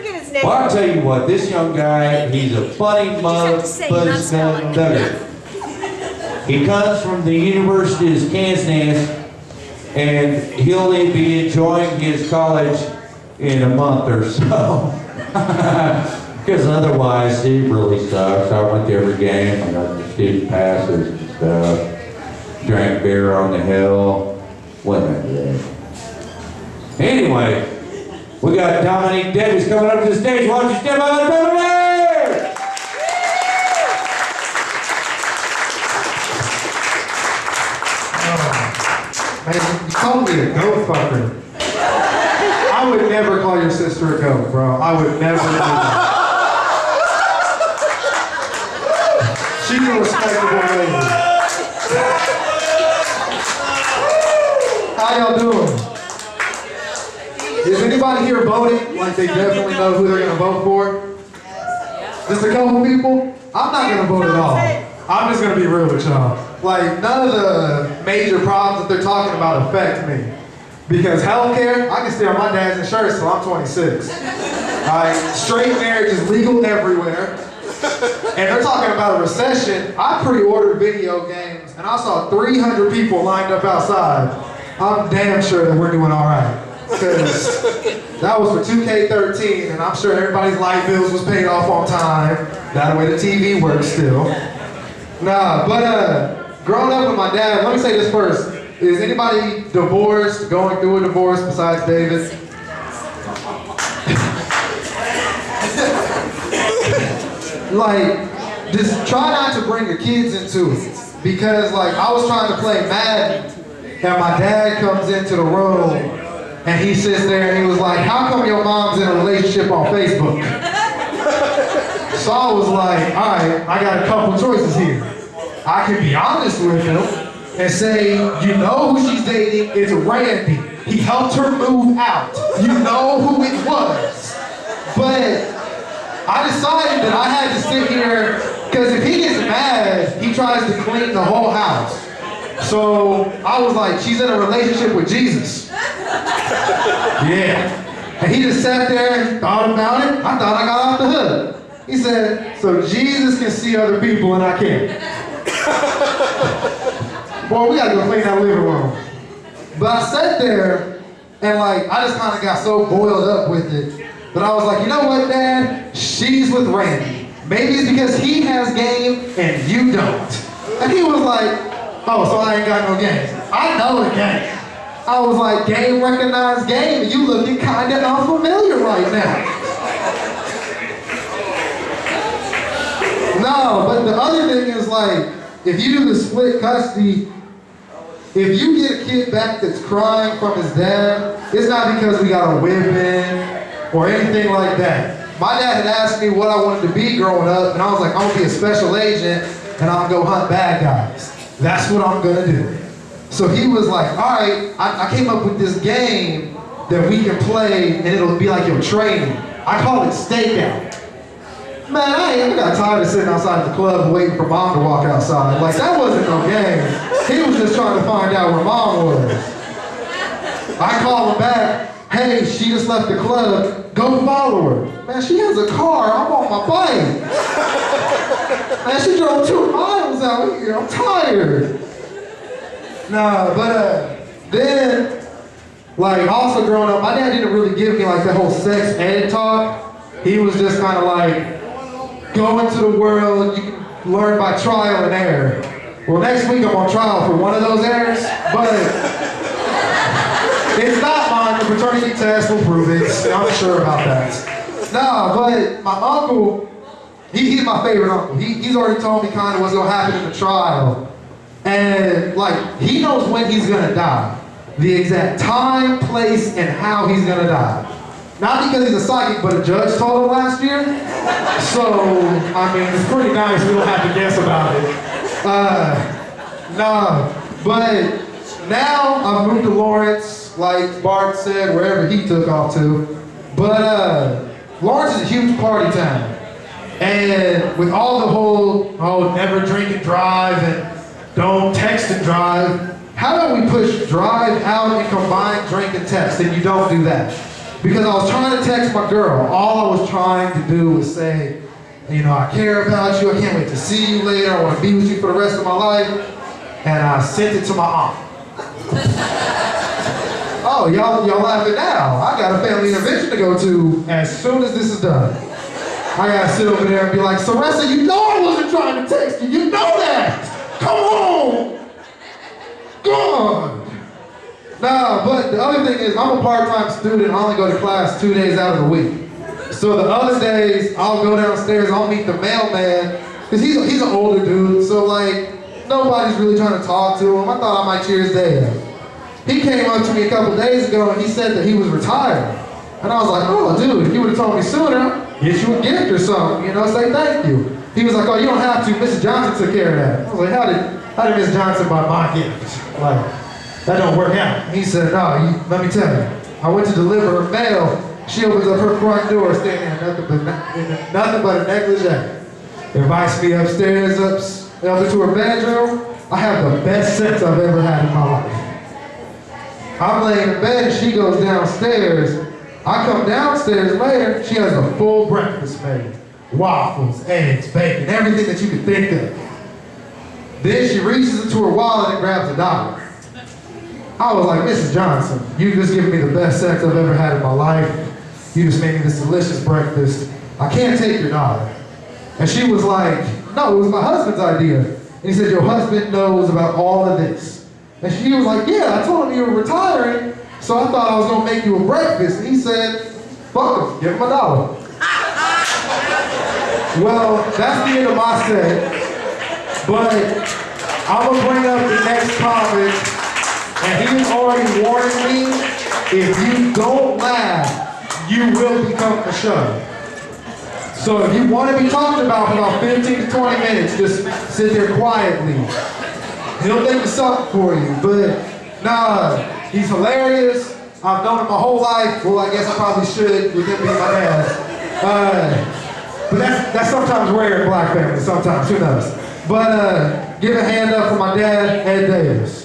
forget his name. Well, I'll tell you what, this young guy, he's a funny mother. He comes from the University of Kansas, and he'll be enjoying his college in a month or so. Because otherwise, it really sucks. I went to every game, I got the student passes and stuff. Drank beer on the hill. Wasn't that good? Anyway, we got Dominique Davis coming up to the stage. Why don't you step out, Dominique? Man, you called me a goat fucker. I would never call your sister a goat, bro. I would never do that. She's a respectable lady. How y'all doing? Is anybody here voting like they definitely know who they're going to vote for? Just a couple people? I'm not going to vote at all. I'm just going to be real with y'all. Like, none of the major problems that they're talking about affect me. Because healthcare, I can stay on my dad's insurance till I'm 26. Straight marriage is legal everywhere. And they're talking about a recession. I pre-ordered video games and I saw 300 people lined up outside. I'm damn sure that we're doing all right. Because that was for 2K13 and I'm sure everybody's light bills was paid off on time. That way the TV works still. Nah, but growing up with my dad, let me say this first. Is anybody divorced, going through a divorce besides David? Like, just try not to bring your kids into it. Because like, I was trying to play Madden and my dad comes into the room and he sits there and he was like, how come your mom's in a relationship on Facebook? So I was like, all right, I got a couple choices here. I can be honest with him and say, you know who she's dating? It's Randy. He helped her move out. You know who it was. But I decided that I had to sit here, because if he gets mad, he tries to clean the whole house. So I was like, she's in a relationship with Jesus. Yeah. And he just sat there and thought about it. I thought I got off the hook. He said, so Jesus can see other people and I can't. Boy, we gotta go clean that living room. But I sat there and like, I just kind of got so boiled up with it that I was like, you know what, Dad? She's with Randy. Maybe it's because he has game and you don't. And he was like, oh, so I ain't got no game. I know the game. I was like, game recognized game, and you looking kind of unfamiliar right now. No, but the other thing is like, if you do the split custody, if you get a kid back that's crying from his dad, it's not because we got a whipping or anything like that. My dad had asked me what I wanted to be growing up, and I was like, I'm gonna be a special agent, and I'm gonna go hunt bad guys. That's what I'm gonna do. So he was like, all right, I came up with this game that we can play, and it'll be like your training. I call it Stakeout. Man, I got tired of sitting outside the club waiting for Mom to walk outside. Like, that wasn't no game. He was just trying to find out where Mom was. I call him back, hey, she just left the club, go follow her. Man, she has a car, I'm on my bike. Man, she drove 2 miles out here, I'm tired. Nah, but then, like, also growing up, my dad didn't really give me like that whole sex ed talk. He was just kind of like, go into the world, you can learn by trial and error. Well, next week I'm on trial for one of those errors, but it's not mine. The paternity test will prove it. I'm sure about that. No, but my uncle, he's my favorite uncle. He's already told me kind of what's going to happen in the trial. And like, he knows when he's going to die. The exact time, place, and how he's going to die. Not because he's a psychic, but a judge told him last year. So, I mean, it's pretty nice. We don't have to guess about it. But now I've moved to Lawrence, like Bart said, wherever he took off to. But Lawrence is a huge party town. And with all the whole never drink and drive and don't text and drive, how about we push drive out and combine drink and text, and you don't do that? because I was trying to text my girl. All I was trying to do was say, you know, I care about you, I can't wait to see you later, I want to be with you for the rest of my life. And I sent it to my aunt. Oh, y'all laughing now. I got a family intervention to go to as soon as this is done. I gotta sit over there and be like, Saressa, you know I wasn't trying to text you, you know that! Come on! God! Nah, but the other thing is, I'm a part-time student, I only go to class 2 days out of the week. So the other days, I'll go downstairs, I'll meet the mailman, because he's an older dude, so like, nobody's really trying to talk to him. I thought I might cheer his day up. He came up to me a couple days ago and he said that he was retired. And I was like, oh dude, if you would have told me sooner, get you a gift or something, you know, say thank you. He was like, oh, you don't have to, Mrs. Johnson took care of that. I was like, how did Miss Johnson buy my gift? Like, that don't work out. He said, no, let me tell you. I went to deliver her mail. She opens up her front door, standing in nothing but a negligee. Invites me upstairs, up into her bedroom. I have the best sex I've ever had in my life. I'm laying in bed, she goes downstairs. I come downstairs later, she has a full breakfast made. Waffles, eggs, bacon, everything that you could think of. Then she reaches into her wallet and grabs $1. I was like, Mrs. Johnson, you just given me the best sex I've ever had in my life. You just made me this delicious breakfast. I can't take your $1. And she was like, no, it was my husband's idea. And he said, your husband knows about all of this. And she was like, yeah, I told him you were retiring, so I thought I was gonna make you a breakfast. And he said, fuck him, give him $1. Well, that's the end of my set. But I'm gonna bring up the next topic, and he has already warned me, if you don't laugh, you will become the show. So if you want to be talked about for about 15 to 20 minutes, just sit there quietly. He'll think of something for you, but nah, he's hilarious. I've known him my whole life. Well, I guess I probably should with him being my dad. But that's sometimes rare in black families, sometimes, who knows. But give a hand up for my dad, Ed Davis.